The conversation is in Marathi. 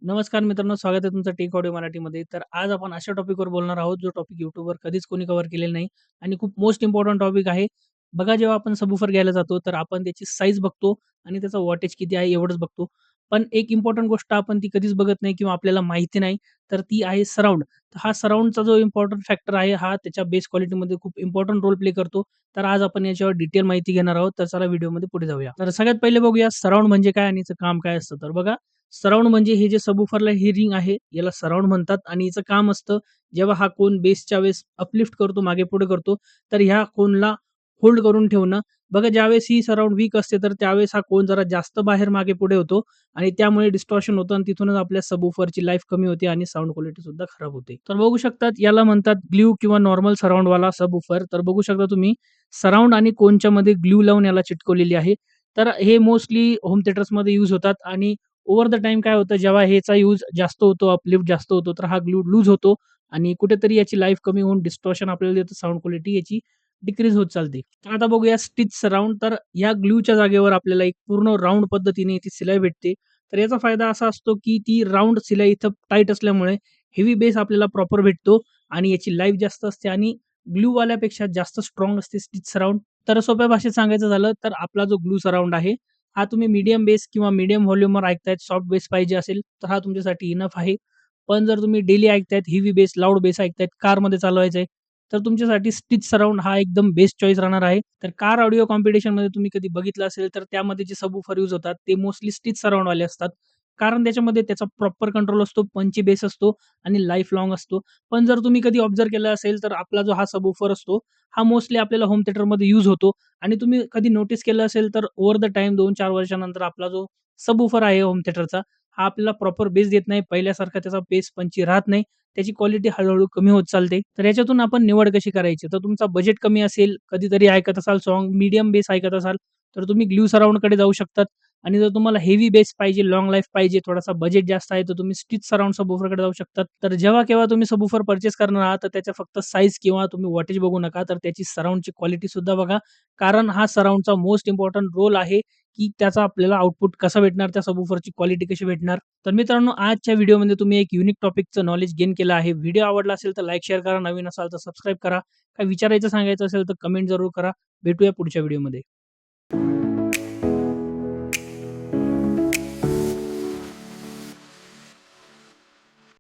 नमस्कार मित्रांनो, स्वागत आहे तुमचं टेक ऑडिओ मराठीमध्ये. तर आज आपण अशा टॉपिकवर बोलणार आहोत, जो टॉपिक YouTubeवर कधीच कोणी कव्हर केलेला नाही आणि खूप मोस्ट इम्पोर्टंट टॉपिक आहे. बघा, जेव्हा आपण सबवूफर घ्यायला जातो, तर आपण त्याची साईज बघतो आणि त्याचं वॉटेज किती आहे एवढंच बघतो. पण एक इम्पोर्टंट गोष्ट आपण ती कधीच बघत नाही किंवा आपल्याला माहिती नाही, तर ती आहे सराउंड. तर हा सराउंडचा जो इम्पोर्टंट फॅक्टर आहे, हा त्याच्या बेस क्वालिटीमध्ये खूप इम्पोर्टंट रोल प्ले करतो. तर आज आपण याच्यावर डिटेल माहिती घेणार आहोत. तर चला व्हिडिओमध्ये पुढे जाऊया. तर सगळ्यात पहिले बघूया सराउंड म्हणजे काय आणि याचं काम काय असतं. तर बघा, सराउंड म्हणजे हे जे सबवूफरला ही रिंग आहे, याला सराउंड म्हणतात आणि याचं काम असतं, जेव्हा हा कोन बेसच्या वेळेस अपलिफ्ट करतो, मागे-पुढे करतो, तर ह्या कोनला होल्ड करून ठेवणं. बघा, ज्यावेळेस ही सराउंड वीक असते, तर त्यावेळेस हा कोन जरा जास्त बाहेर मागे-पुढे होतो आणि त्यामुळे डिस्टॉर्शन होतं आणि तिथूनच आपल्या सबवूफरची लाईफ कमी होते आणि साउंड क्वालिटी सुद्धा खराब होते. तर बघू शकतात, याला म्हणतात ग्लू किंवा नॉर्मल सराउंडवाला सबवूफर. तर बघू शकता तुम्ही, सराउंड आणि कोनच्या मध्ये ग्लू लावून याला चिटकवलेली आहे. तर हे मोस्टली होम थिएटर्समध्ये यूज होतात आणि ओव्हर द टाईम काय होतं, जेव्हा ह्याचा यूज जास्त होतो, अपलिफ्ट जास्त होतो, तर हा ग्लू लूज होतो आणि कुठेतरी याची लाईफ कमी होऊन डिस्टॉर्शन आपल्याला देतं, साउंड क्वालिटी याची डिक्रीज होत चालते. तर आता बघूया स्टिच सराउंड. तर या ग्लूच्या जागेवर आपल्याला एक पूर्ण राउंड पद्धतीने ती शिलाई भेटते. तर याचा फायदा असा असतो, की ती राउंड शिलाई इथं टाईट असल्यामुळे हेवी बेस आपल्याला प्रॉपर भेटतो आणि याची लाईफ जास्त असते आणि ग्लूवाल्यापेक्षा जास्त स्ट्राँग असते स्टिच सराउंड. तर सोप्या भाषेत सांगायचं झालं, तर आपला जो ग्लू सराउंड आहे, हा तुम्ही मीडियम बेस किंवा मीडियम व्हॉल्यूमवर ऐकतायत, सॉफ्ट बेस पाहिजे असेल, तर हा तुमच्यासाठी इनफ आहे. पण जर तुम्ही डेली ऐकतायत, हेवी बेस, लाऊड बेस ऐकतायत, कारमध्ये चालवायचं आहे, तर तुमच्यासाठी स्टिच सराउंड हा एकदम बेस्ट चॉईस राहणार आहे. तर कार ऑडिओ कॉम्पिटिशनमध्ये तुम्ही कधी बघितलं असेल, तर त्यामध्ये जे सबवूफर यूज होतात, ते मोस्टली स्टिच सराउंडवाले असतात. कारण त्याच्यामध्ये त्याचा प्रॉपर कंट्रोल असतो, पंची बेस असतो आणि लाईफ लाँग असतो. पण जर तुम्ही कधी ऑब्झर्व्ह केलं असेल, तर आपला जो हा सबवूफर असतो, हा मोस्टली आपल्याला होम थिएटरमध्ये यूज होतो आणि तुम्ही कधी नोटीस केलं असेल, तर ओव्हर द टाईम 2-4 वर्षानंतर आपला जो सबवूफर आहे होम थिएटरचा, हा आपल्याला प्रॉपर बेस देत नाही. पहिल्यासारखा त्याचा बेस पंची राहत नाही. त्याची क्वालिटी हळू कमी होत चालते. तर याच्यातून आपण निवड कशी करायची? तर तुमचा बजेट कमी असेल, कधीतरी ऐकत असाल सॉन्ग, मीडियम बेस ऐकत असाल, तर तुम्ही ग्लू सराउंडकडे जाऊ शकतात आणि जर तुम्हाला हेवी बेस पाहिजे, लाँग लाईफ पाहिजे, थोडासा बजेट जास्त आहे, तर तुम्ही स्टिच सराउंड सबवूफरकडे जाऊ शकतात. तर जेव्हा केव्हा तुम्ही सबवूफर पर्चेस करणार आहात, तर त्याच्या फक्त साइज किंवा तुम्ही वॉटेज बघू नका, तर त्याची सराउंडची क्वालिटी सुद्धा बघा. कारण हा सराउंडचा मोस्ट इम्पोर्टंट रोल आहे, की त्याचा आपल्याला आउटपुट कसा भेटणार, त्या सबवूफरची क्वालिटी कशी भेटणार. तर मित्रांनो, आजच्या व्हिडिओमध्ये तुम्ही एक युनिक टॉपिकचं नॉलेज गेन केलं आहे. व्हिडिओ आवडला असेल तर लाईक, शेअर करा. नवीन असाल तर सबस्क्राईब करा. काय विचारायचं, सांगायचं असेल तर कमेंट जरूर करा. भेटूया पुढच्या व्हिडिओमध्ये.